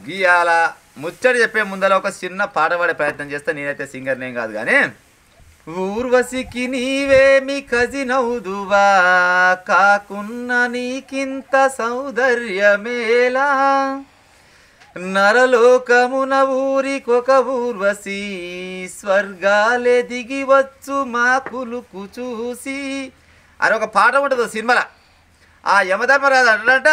గీయాల ముచ్చట చెప్పే ముందర ఒక చిన్న పాట పాడే ప్రయత్నం చేస్తే నేనైతే సింగర్ నేం కాదు కానీ ఊర్వశికి నీవేమి కజినవుదువా కాకున్న నీకింత సౌందర్యమేలా నరలోకమున ఊరికొక ఊర్వశి స్వర్గాలే దిగివచ్చు మా కులుకు చూసి అని ఒక పాట ఉంటుంది సినిమాలో. ఆ యమధర్మరాజు అంటాడంట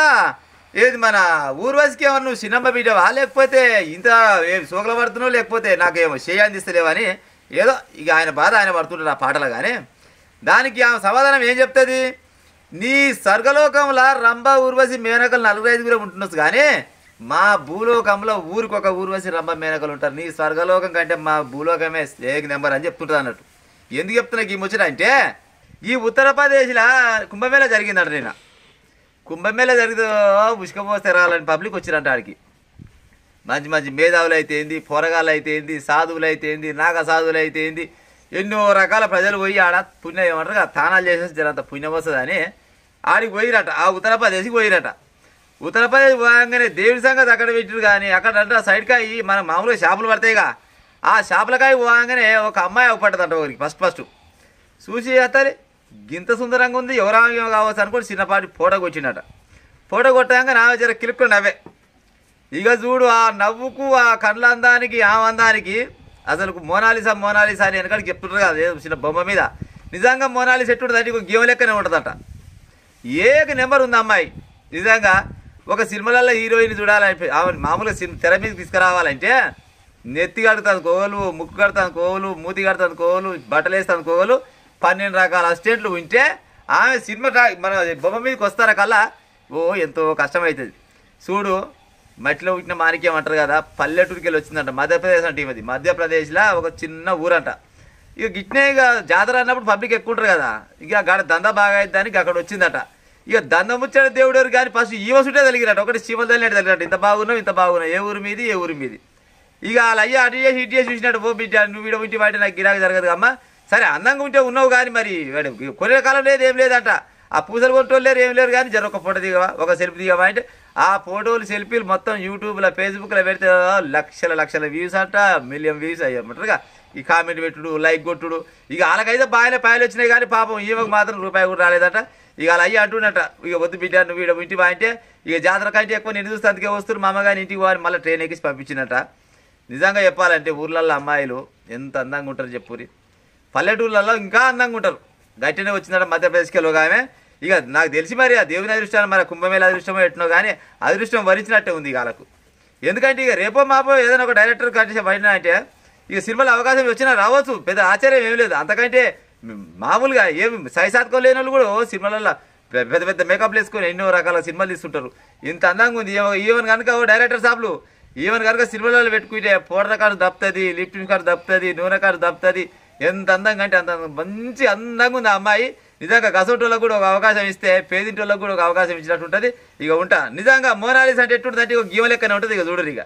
ఏది మన ఊర్వశికి ఏమన్నా నువ్వు చిన్నమ్మ బిడ్డవా లేకపోతే ఇంత ఏం సోకలు పడుతున్నావు లేకపోతే నాకేమో చేయందిస్తలేవని ఏదో ఇక ఆయన బాధ ఆయన పడుతుంటాడు ఆ పాటలో. కానీ దానికి ఆమె సమాధానం ఏం చెప్తుంది, నీ స్వర్గలోకంలో రంభ ఊర్వశి మేనకలు 4-5 ఉంటుండొచ్చు కానీ మా భూలోకంలో ఊరికొక ఊర్వశి రంభ మేనకలు ఉంటారు. నీ స్వర్గలోకం కంటే మా భూలోకమే ఏక నెంబర్ అని చెప్తుంటుంది అన్నట్టు. ఎందుకు చెప్తున్నా ఈ ముచ్చట అంటే ఈ ఉత్తరప్రదేశ్లో కుంభమేళ జరిగిందంట. నేను కుంభమేళ జరిగితే ఉష్కపోస్తే రాలని పబ్లిక్ వచ్చిరంట. ఆడికి మంచి మంచి మేధావులు అయితే ఏంది, పొరగాళ్ళు అయితే ఏంది, సాధువులు అయితే ఏంది, నాగ సాధువులు అయితే ఏంది, ఎన్నో రకాల ప్రజలు పోయి ఆడ పుణ్యం ఏమంటారు కదా తానాలు చేసేసి జరంత పుణ్యం వస్తుందని ఆడికి పోయిరట. ఆ ఉత్తరప్రదేశ్కి పోయిరట. ఉత్తరప్రదేశ్ పోగానే దేవుడి సంగతి అక్కడ పెట్టారు. కానీ అక్కడ అంటే సైడ్కాయ మనం మామూలుగా షాపులు పడతాయిగా, ఆ షాపులకాయ పోగానే ఒక అమ్మాయి అవపడ్డదంట ఒకరికి. ఫస్ట్ చూసి చేస్తారు గింత సుందరంగా ఉంది ఎవరామో కావచ్చు అనుకోని చిన్నపాటి ఫోటో కొట్టిండట. ఫోటో కొట్టాక నా జర కిలుక్కు నవ్వే. ఇక చూడు ఆ నవ్వుకు ఆ కళ్ళ అందానికి ఆ అందానికి అసలు మోనాలిసా అని వెనకాడికి చెప్తుంటారు కదా చిన్న బొమ్మ మీద. నిజంగా మోనాలిసా ఎట్టుంటుంది అంటే గేమ లెక్కనే ఉంటుందంట. ఏక నెంబర్ ఉంది అమ్మాయి. నిజంగా ఒక సినిమాలలో హీరోయిన్ చూడాలని ఆమె మామూలుగా తెర మీద తీసుకురావాలంటే నెత్తి కడుతుంది కోవలు, ముక్కు కడుతుంది కోవలు, మూతి కడుతుంది కోవలు, బట్టలు వేస్తుంది కోవలు, 12 రకాల అసిస్టెంట్లు ఉంటే ఆమె సినిమా మన బొమ్మ మీదకి వస్తారా కల్లా ఎంతో కష్టమవుతుంది. చూడు మట్టిలో పుట్టిన మాణిక్యం అంటారు కదా, పల్లెటూరికి వెళ్ళి వచ్చిందంట. మధ్యప్రదేశ్ అంటే ఇది మధ్యప్రదేశ్లో ఒక చిన్న ఊరంట. ఇక గిట్నే ఇక జాతర అన్నప్పుడు పబ్లిక్ ఎక్కువ ఉంటారు కదా, ఇక అక్కడ దందా బాగా అవుతానికి అక్కడ వచ్చిందట. ఇక దంద ముచ్చాడు దేవుడు కానీ ఫస్ట్ ఈవ సుట్టే తగిలిరట. ఒకటి చీమలు తగిలినట్టు తగిలినట్టు, ఇంత బాగున్నావు ఏ ఊరి మీది. ఇక వాళ్ళ అయ్యా అటు చేసి ఇటు చేసి చూసినట్టు పో బిడ్డ నువ్వు వీడ ఇంటి బయట నాకు గిరాకి జరగదు అమ్మ. సరే అందంగా ఉంటే ఉన్నావు కానీ మరి కొనే కాలం లేదు ఏం లేదంట. ఆ పూసలు కొట్టోళ్ళు లేరు ఏం లేరు కానీ జర ఒక ఫోటో దిగవా, ఒక సెల్ఫీ దిగవా అంటే ఆ ఫోటోలు సెల్ఫీలు మొత్తం యూట్యూబ్లో ఫేస్బుక్లో పెడితే లక్షల వ్యూస్ అంట, మిలియన్ వ్యూస్ అయ్యామంటారుగా. ఈ కామెంట్ పెట్టుడు, లైక్ కొట్టుడు. ఇక వాళ్ళకైతే బాగానే పాయలు వచ్చినాయి కానీ పాపం ఈమెకు మాత్రం రూపాయి కూడా రాలేదట. ఇక అలా అయ్యి అంటున్నట ఇక వద్దు బిడ్డ నువ్వు వీడ ఇంటి అంటే ఇక జాతర కంటే ఎక్కువ నేను చూస్తే అందుకే వస్తారు మా అమ్మగాని ఇంటికి వారి మళ్ళీ ట్రైన్ ఎక్కిసి పంపించినట. నిజంగా చెప్పాలంటే ఊర్లల్లో అమ్మాయిలు ఎంత అందంగా ఉంటారు చెప్పురి. పల్లెటూర్లలో ఇంకా అందంగా ఉంటారు. గట్టినే వచ్చిందట మధ్యప్రదేశ్కి ఆమె. ఇక నాకు తెలిసి మరి ఆ దేవుని అదృష్టాన్ని మరి కుంభమేళ అదృష్టమో ఎట్నో కానీ అదృష్టం వరించినట్టే ఉంది ఇక వాళ్ళకు. ఎందుకంటే ఇక రేపో మాపో ఏదైనా ఒక డైరెక్టర్ కంటే పడినా అంటే ఇక సినిమాలో అవకాశం వచ్చినా రావచ్చు, పెద్ద ఆశ్చర్యం ఏం లేదు. అంతకంటే మామూలుగా ఏమి సైసాత్కం లేని వాళ్ళు కూడా సినిమాలలో పెద్ద మేకప్లు వేసుకొని ఎన్నో రకాల సినిమాలు తీస్తుంటారు. ఇంత అందంగా ఉంది. ఈవెన్ కనుక డైరెక్టర్ సాబ్లు ఈవెన్ కనుక సినిమాలలో పెట్టుకుంటే పౌడర్ కార్డు దప్పుతుంది, లిప్టిక్ కార్డు దప్పుతుంది, నూనె కార్డు దప్పుతుంది. ఎంత అందంగా అంటే అంత మంచి అందంగా ఉంది ఆ అమ్మాయి. నిజంగా గసోటోళ్ళకు కూడా ఒక అవకాశం ఇస్తే పేదింటోళ్ళకు కూడా ఒక అవకాశం ఇచ్చినట్టు ఉంటుంది. ఇక ఉంటా నిజంగా మోనాలిసా అంటే ఎట్టుంటుంది అంటే ఇక గీవ లెక్కనే ఉంటుంది. ఇక చూడరు ఇక